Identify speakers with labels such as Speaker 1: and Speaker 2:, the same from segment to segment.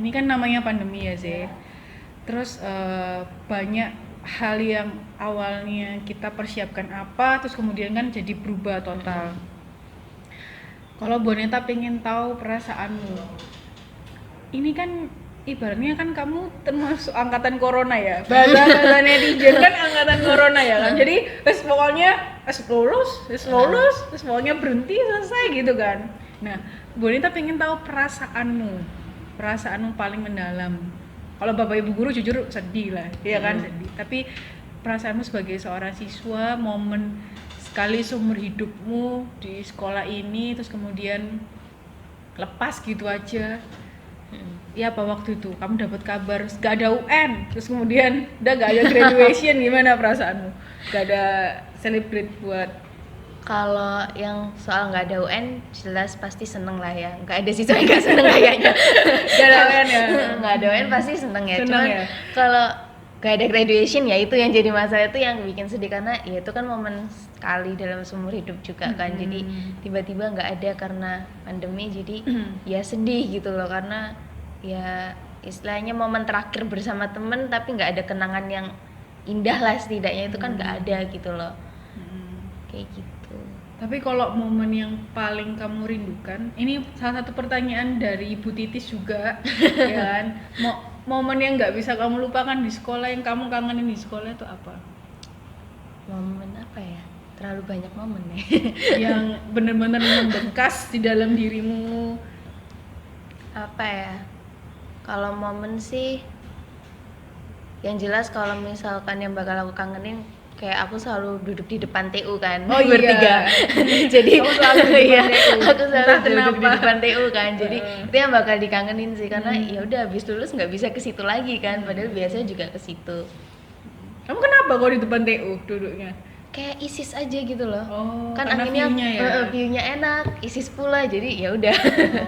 Speaker 1: ini kan namanya pandemi ya sih. Terus banyak hal yang awalnya kita persiapkan apa, terus kemudian kan jadi berubah total. Kalau Boneta pengen tahu perasaanmu, ini kan ibaratnya kan kamu termasuk angkatan corona ya, bahasa netizen kan angkatan corona ya kan, jadi pokoknya lulus pokoknya berhenti selesai gitu kan. Nah, Bonita pengen tahu perasaanmu paling mendalam. Kalau bapak ibu guru jujur sedih lah, ya kan, sedih. Tapi perasaanmu sebagai seorang siswa, momen sekali seumur hidupmu di sekolah ini, terus kemudian lepas gitu aja. Ya apa waktu itu kamu dapat kabar gak ada UN, terus kemudian udah gak ada graduation, gimana perasaanmu? Gak ada celebrate buat.
Speaker 2: Kalau yang soal nggak ada UN jelas pasti seneng lah ya, nggak ada siswa yang nggak seneng kayaknya.
Speaker 1: Gak ada UN ya?
Speaker 2: Nggak ada UN pasti seneng ya.
Speaker 1: Seneng
Speaker 2: Cuman
Speaker 1: ya?
Speaker 2: kalau nggak ada graduation ya itu yang jadi masalah, itu yang bikin sedih karena ya itu kan momen sekali dalam seumur hidup juga kan. Jadi tiba-tiba nggak ada karena pandemi, jadi ya sedih gitu loh, karena ya istilahnya momen terakhir bersama temen tapi nggak ada kenangan yang indah lah setidaknya, itu kan nggak ada gitu loh. Kayak gitu.
Speaker 1: Tapi kalau momen yang paling kamu rindukan, ini salah satu pertanyaan dari Ibu Titis juga, ya kan? Momen yang nggak bisa kamu lupakan di sekolah, yang kamu kangenin di sekolah itu apa?
Speaker 2: Momen apa ya? Terlalu banyak momen ya.
Speaker 1: Yang benar-benar membekas di dalam dirimu.
Speaker 2: Apa ya? Kalau momen sih, yang jelas kalau misalkan yang bakal aku kangenin, kayak aku selalu duduk di depan TU kan, bertiga. Jadi
Speaker 1: kamu selalu di
Speaker 2: iya,
Speaker 1: depan TU.
Speaker 2: aku selalu duduk di depan TU kan. Jadi itu yang bakal dikangenin sih, karena ya udah habis lulus nggak bisa ke situ lagi kan, padahal biasanya juga ke situ.
Speaker 1: Kamu kenapa kalau di depan TU duduknya?
Speaker 2: Kayak ISIS aja gitu loh.
Speaker 1: Oh,
Speaker 2: Kan
Speaker 1: karena
Speaker 2: anginnya
Speaker 1: view-nya ya?
Speaker 2: view-nya enak, ISIS pula, jadi ya udah.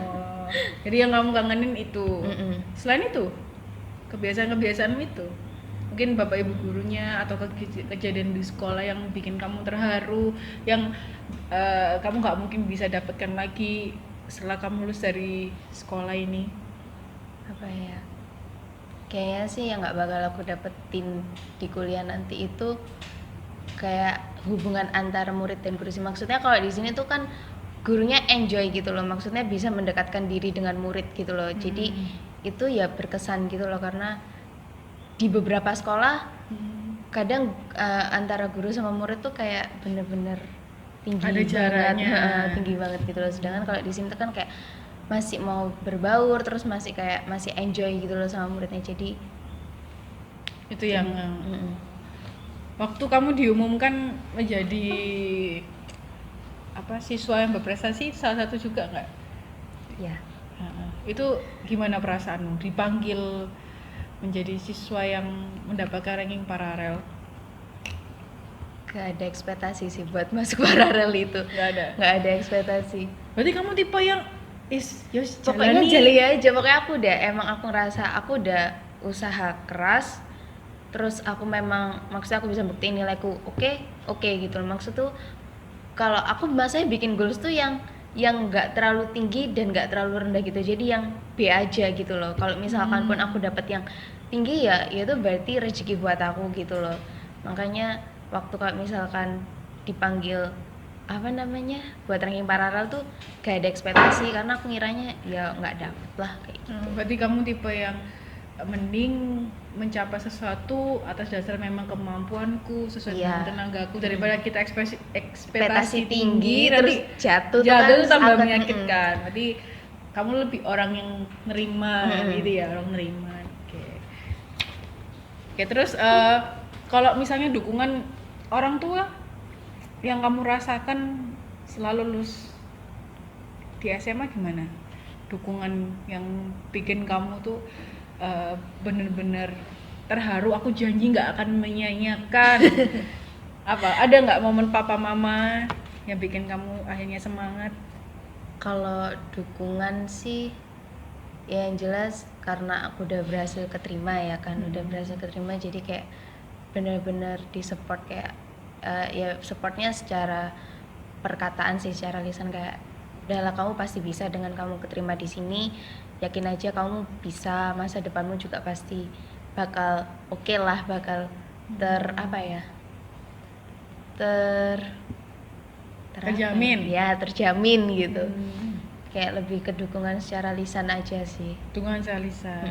Speaker 1: Oh, jadi yang kamu kangenin itu. Selain itu, kebiasaan-kebiasaanmu itu, mungkin bapak ibu gurunya atau kejadian di sekolah yang bikin kamu terharu, yang kamu nggak mungkin bisa dapatkan lagi setelah kamu lulus dari sekolah ini.
Speaker 2: Apa ya? Kayaknya sih yang nggak bakal aku dapetin di kuliah nanti itu kayak hubungan antara murid dan guru sih. Maksudnya kalau di sini tuh kan gurunya enjoy gitu loh, maksudnya bisa mendekatkan diri dengan murid gitu loh. Jadi itu ya berkesan gitu loh, karena di beberapa sekolah kadang antara guru sama murid tuh kayak bener-bener tinggi
Speaker 1: Ada
Speaker 2: banget,
Speaker 1: jaraknya.
Speaker 2: tinggi banget gitu loh. Sedangkan kalau di sini tuh kan kayak masih mau berbaur, terus masih kayak masih enjoy gitu loh sama muridnya. Jadi
Speaker 1: Itu yang waktu kamu diumumkan menjadi siswa yang berprestasi, salah satu juga nggak?
Speaker 2: ya
Speaker 1: Itu gimana perasaanmu dipanggil menjadi siswa yang mendapatkan ranking paralel?
Speaker 2: gak ada ekspektasi sih buat masuk paralel itu.
Speaker 1: Nggak
Speaker 2: ada ekspektasi.
Speaker 1: Berarti kamu tipe yang
Speaker 2: Pokoknya jali aja, pokoknya aku ngerasa aku udah usaha keras, terus aku memang maksudnya aku bisa buktiin nilaiku oke gitu loh. Maksud tuh kalau aku masanya bikin goals tuh yang nggak terlalu tinggi dan nggak terlalu rendah gitu, jadi yang B aja gitu loh. Kalau misalkan pun aku dapet yang tinggi ya itu berarti rezeki buat aku gitu loh. Makanya waktu kalau misalkan dipanggil buat ranking paralel tuh gak ada ekspektasi, karena aku ngiranya ya nggak dapet lah kayak gitu.
Speaker 1: Berarti kamu tipe yang mending mencapai sesuatu atas dasar memang kemampuanku sesuai dengan tenagaku, daripada kita ekspektasi tinggi
Speaker 2: terus jatuh
Speaker 1: tuh tambah
Speaker 2: akan
Speaker 1: menyakitkan. Berarti kamu lebih orang yang nerima gitu ya, orang nerima. Oke, terus kalau misalnya dukungan orang tua yang kamu rasakan setelah lulus di SMA gimana? Dukungan yang bikin kamu tuh bener-bener terharu, aku janji nggak akan menyanyiakan. Ada nggak momen papa mama yang bikin kamu akhirnya semangat?
Speaker 2: Kalau dukungan sih ya yang jelas karena aku udah berhasil keterima ya kan, jadi kayak bener-bener disupport, kayak ya supportnya secara perkataan sih, secara lisan kayak udahlah kamu pasti bisa dengan kamu keterima di sini, yakin aja kamu bisa, masa depanmu juga pasti bakal oke lah, bakal apa ya, ter
Speaker 1: Terjamin.
Speaker 2: ya terjamin gitu. Kayak lebih ke dukungan secara lisan aja sih.
Speaker 1: Dukungan Salisa.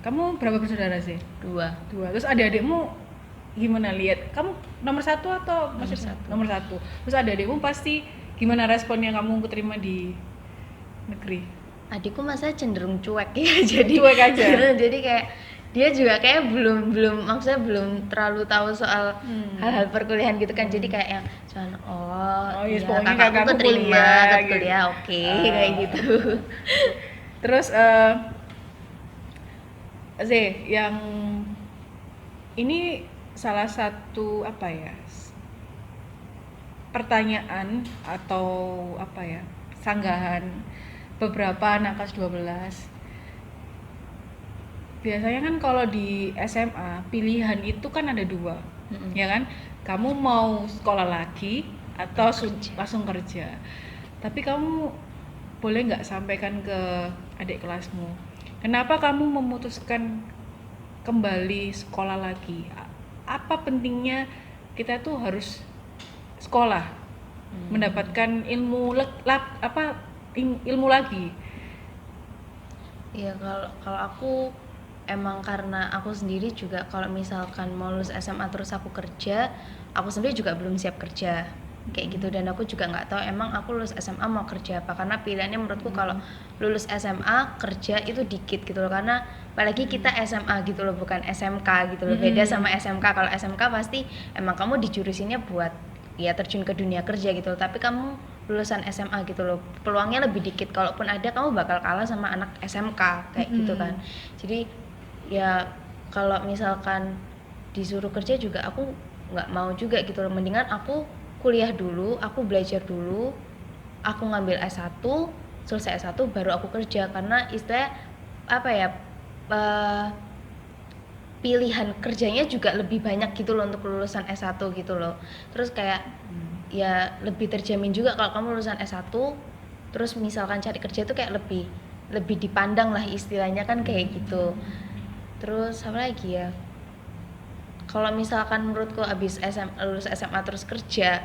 Speaker 1: Kamu berapa bersaudara sih?
Speaker 2: 2.
Speaker 1: Terus adik-adikmu gimana, lihat kamu nomor 1 atau masih nomor 1? Terus adik-adikmu pasti gimana responnya kamu keterima di negeri?
Speaker 2: Adikku masa cenderung cuek ya, jadi
Speaker 1: Cuek aja.
Speaker 2: jadi kayak dia juga kayak belum maksudnya belum terlalu tahu soal hal-hal perkuliahan gitu kan. Jadi kayak yang cuman
Speaker 1: yes,
Speaker 2: ya
Speaker 1: pokoknya
Speaker 2: kakakku
Speaker 1: kakakku
Speaker 2: keterima
Speaker 1: kuliah,
Speaker 2: ke
Speaker 1: gitu.
Speaker 2: kuliah, oke, kayak gitu.
Speaker 1: Terus yang ini salah satu apa ya, pertanyaan atau apa ya, sanggahan beberapa anak kelas 12. Biasanya kan kalau di SMA pilihan itu kan ada 2, ya kan? Kamu mau sekolah lagi atau langsung kerja. Tapi kamu boleh nggak sampaikan ke adik kelasmu, kenapa kamu memutuskan kembali sekolah lagi? Apa pentingnya kita tuh harus sekolah, mendapatkan ilmu ilmu lagi?
Speaker 2: Ya kalau aku emang karena aku sendiri juga kalau misalkan mau lulus SMA terus aku kerja, aku sendiri juga belum siap kerja kayak gitu, dan aku juga nggak tahu emang aku lulus SMA mau kerja apa, karena pilihannya menurutku kalau lulus SMA kerja itu dikit gitu loh, karena apalagi kita SMA gitu loh, bukan SMK gitu loh, beda sama SMK. Kalau SMK pasti emang kamu dijurusinnya buat ya terjun ke dunia kerja gitu loh, tapi kamu lulusan SMA gitu loh, peluangnya lebih dikit, kalaupun ada kamu bakal kalah sama anak SMK kayak gitu kan. Jadi ya kalau misalkan disuruh kerja juga aku nggak mau juga gitu loh, mendingan aku kuliah dulu, aku belajar dulu, aku ngambil S1, selesai S1 baru aku kerja, karena istilah apa ya, pilihan kerjanya juga lebih banyak gitu loh untuk lulusan S1 gitu loh. Terus kayak ya lebih terjamin juga kalau kamu lulusan S1 terus misalkan cari kerja tuh kayak lebih dipandang lah istilahnya kan kayak gitu. Terus apa lagi ya, kalau misalkan menurutku abis lulus SMA terus kerja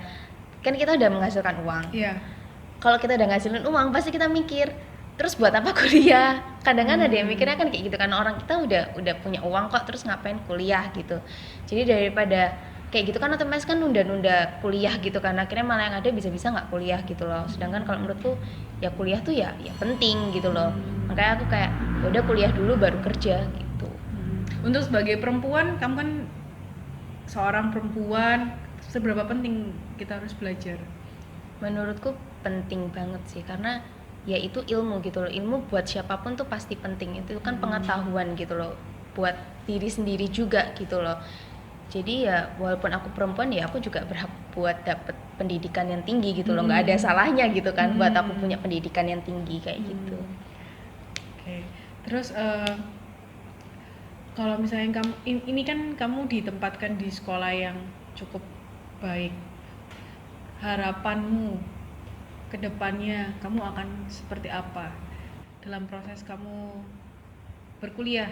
Speaker 2: kan kita udah menghasilkan uang. Kalau kita udah ngasilin uang pasti kita mikir terus buat apa kuliah. Kadang kan ada yang mikirnya kan kayak gitu kan, orang kita udah punya uang kok terus ngapain kuliah gitu. Jadi daripada kayak gitu kan otomatis kan nunda-nunda kuliah gitu kan, akhirnya malah yang ada bisa-bisa nggak kuliah gitu loh. Sedangkan kalau menurutku ya kuliah tuh ya penting gitu loh, makanya aku kayak ya udah kuliah dulu baru kerja gitu.
Speaker 1: Untuk sebagai perempuan, kamu kan seorang perempuan, seberapa penting kita harus belajar?
Speaker 2: Menurutku penting banget sih, karena ya itu ilmu gitu loh, ilmu buat siapapun tuh pasti penting, itu kan pengetahuan gitu loh, buat diri sendiri juga gitu loh. Jadi ya walaupun aku perempuan ya aku juga berhak buat dapet pendidikan yang tinggi gitu loh, nggak ada salahnya gitu kan buat aku punya pendidikan yang tinggi kayak gitu.
Speaker 1: Oke. Terus kalau misalnya kamu ini kan kamu ditempatkan di sekolah yang cukup baik, harapanmu ke depannya kamu akan seperti apa dalam proses kamu berkuliah?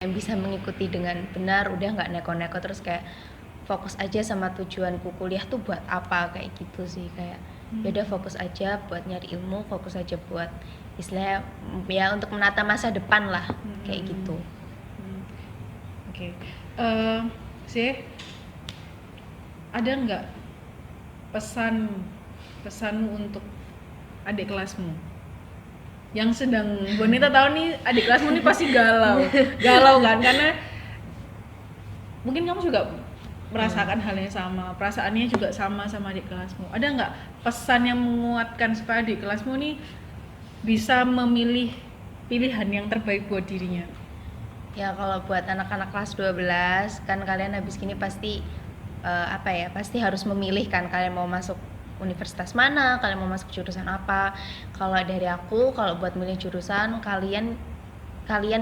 Speaker 2: Yang bisa mengikuti dengan benar, udah nggak neko-neko, terus kayak fokus aja sama tujuanku kuliah tuh buat apa kayak gitu sih, kayak beda fokus aja buat nyari ilmu, fokus aja buat istilahnya ya untuk menata masa depan lah kayak gitu.
Speaker 1: Oke. Sih ada nggak pesanmu untuk adik kelasmu yang sedang Bonita tahu nih, adik kelasmu nih pasti galau kan, karena mungkin kamu juga merasakan hal yang sama, perasaannya juga sama adik kelasmu. Ada nggak pesan yang menguatkan supaya adik kelasmu nih bisa memilih pilihan yang terbaik buat dirinya?
Speaker 2: Ya kalau buat anak-anak kelas 12 kan kalian habis gini pasti pasti harus memilih kan, kalian mau masuk universitas mana, kalian mau masuk jurusan apa. Kalau dari aku, kalau buat milih jurusan, kalian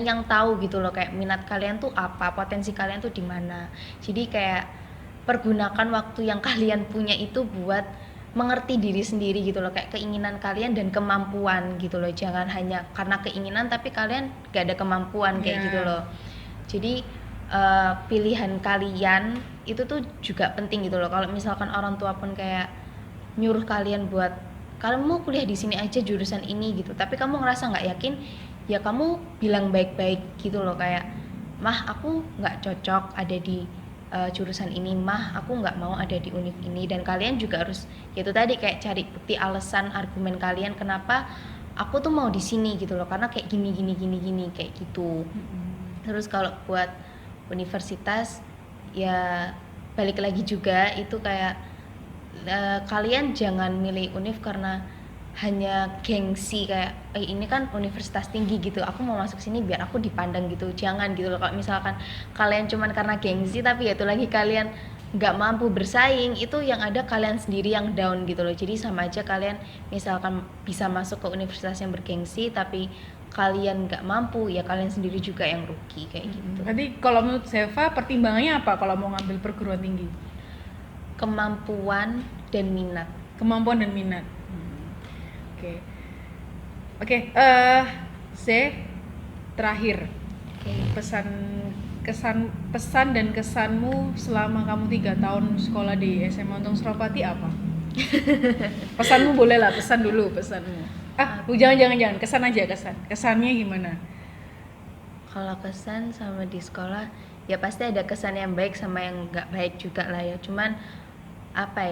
Speaker 2: yang tahu gitu loh, kayak minat kalian tuh apa, potensi kalian tuh di mana. Jadi kayak pergunakan waktu yang kalian punya itu buat mengerti diri sendiri gitu loh, kayak keinginan kalian dan kemampuan gitu loh, jangan hanya karena keinginan tapi kalian gak ada kemampuan kayak gitu loh. Jadi pilihan kalian itu tuh juga penting gitu loh. Kalau misalkan orang tua pun kayak nyuruh kalian buat kalian mau kuliah di sini aja jurusan ini gitu, tapi kamu ngerasa nggak yakin, ya kamu bilang baik-baik gitu loh, kayak mah aku nggak cocok ada di jurusan ini, mah aku nggak mau ada di univ ini. Dan kalian juga harus itu tadi kayak cari bukti alasan argumen kalian kenapa aku tuh mau di sini gitu loh, karena kayak gini kayak gitu. Terus kalau buat universitas ya balik lagi juga itu kayak kalian jangan milih univ karena hanya gengsi kayak ini kan universitas tinggi gitu, aku mau masuk sini biar aku dipandang gitu. Jangan gitu loh. Kalau misalkan kalian cuman karena gengsi tapi ya itu lagi kalian nggak mampu bersaing, itu yang ada kalian sendiri yang down gitu loh. Jadi sama aja kalian misalkan bisa masuk ke universitas yang bergengsi tapi kalian nggak mampu, ya kalian sendiri juga yang rugi kayak gitu.
Speaker 1: Jadi kalau menurut Seva pertimbangannya apa kalau mau ngambil perguruan tinggi?
Speaker 2: Kemampuan dan minat.
Speaker 1: Kemampuan dan minat. Oke, Z terakhir. Pesan dan kesanmu selama kamu 3 tahun sekolah di SMA Untung Suropati apa? Pesanmu boleh lah, pesan dulu pesanmu. Jangan, kesan aja, kesannya gimana?
Speaker 2: Kalau kesan sama di sekolah ya pasti ada kesan yang baik sama yang nggak baik juga lah ya. Cuman apa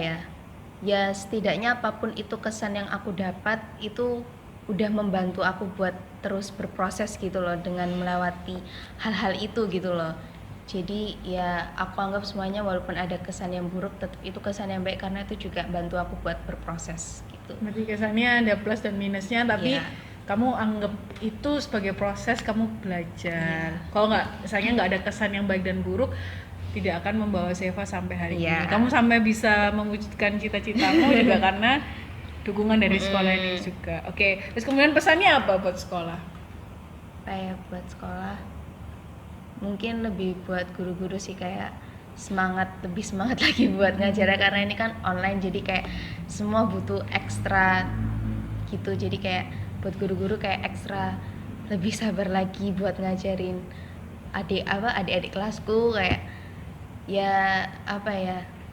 Speaker 2: ya setidaknya apapun itu kesan yang aku dapat itu udah membantu aku buat terus berproses gitu loh dengan melewati hal-hal itu gitu loh. Jadi ya aku anggap semuanya walaupun ada kesan yang buruk tetap itu kesan yang baik karena itu juga bantu aku buat berproses gitu.
Speaker 1: Berarti kesannya ada plus dan minusnya tapi kamu anggap itu sebagai proses kamu belajar. Kalau misalnya nggak ada kesan yang baik dan buruk, tidak akan membawa Seva sampai hari ini. Kamu sampai bisa mewujudkan cita-citamu juga karena dukungan dari sekolah ini juga. Oke, terus kemudian pesannya apa buat sekolah?
Speaker 2: Buat sekolah mungkin lebih buat guru-guru sih, kayak lebih semangat lagi buat ngajar karena ini kan online jadi kayak semua butuh ekstra gitu. Jadi kayak buat guru-guru kayak ekstra lebih sabar lagi buat ngajarin adik-adik kelasku, kayak ya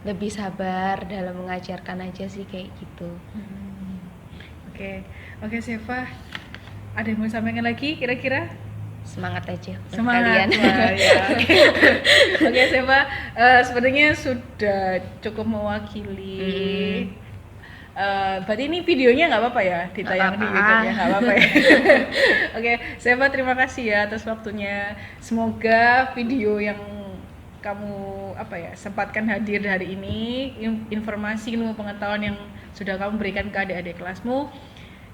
Speaker 2: lebih sabar dalam mengajarkan aja sih kayak gitu.
Speaker 1: Oke Seva, ada yang mau sampaikan lagi kira-kira?
Speaker 2: Semangat aja
Speaker 1: semangat kalian. Oke Seva, sepertinya sudah cukup mewakili. Berarti ini videonya nggak apa-apa ya ditayang di YouTube ya, nggak apa-apa ya. Oke Seva, terima kasih ya atas waktunya. Semoga video yang kamu sempatkan hadir hari ini, informasi ilmu pengetahuan yang sudah kamu berikan ke adik-adik kelasmu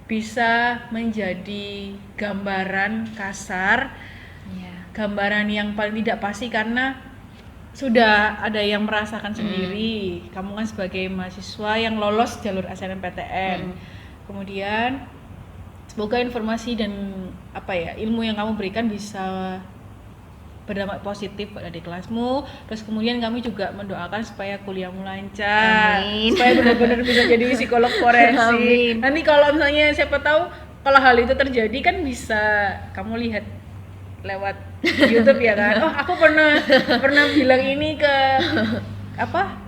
Speaker 1: bisa menjadi gambaran kasar, gambaran yang paling tidak pasti karena sudah ada yang merasakan sendiri. Kamu kan sebagai mahasiswa yang lolos jalur SNMPTN. Kemudian semoga informasi dan ilmu yang kamu berikan bisa berdampak positif pada adik kelasmu. Terus kemudian kami juga mendoakan supaya kuliahmu lancar. Amin. Supaya benar-benar bisa jadi psikolog forensik. Nanti kalau misalnya siapa tahu kalau hal itu terjadi kan bisa kamu lihat lewat YouTube ya kan. Aku pernah bilang ini ke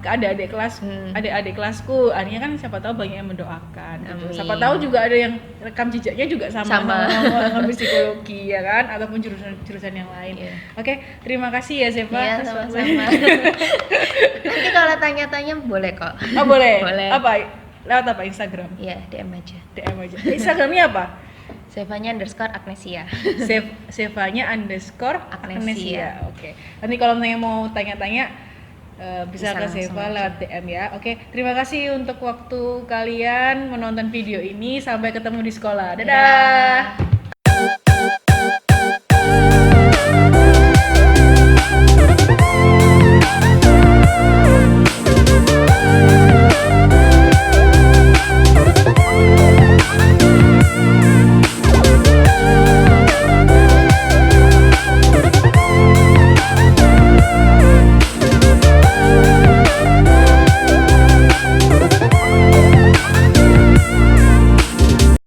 Speaker 1: adik-adik kelas, adik-adik kelasku. Akhirnya kan siapa tahu banyak yang mendoakan gitu. Siapa tahu juga ada yang rekam jejaknya juga sama ngambil psikologi ya kan, ataupun jurusan yang lain. Oke, terima kasih ya Seva.
Speaker 2: Sama-sama. Nanti kalau tanya-tanya boleh kok.
Speaker 1: Oh boleh. Lewat apa Instagram?
Speaker 2: Iya, DM aja.
Speaker 1: Instagramnya apa?
Speaker 2: Sevanya_Agnesia.
Speaker 1: Sevanya _Agnesia. Oke. Nanti kalau misalnya mau tanya-tanya bisa ke Seva lewat DM ya. Oke, terima kasih untuk waktu kalian menonton video ini. Sampai ketemu di sekolah. Dadah.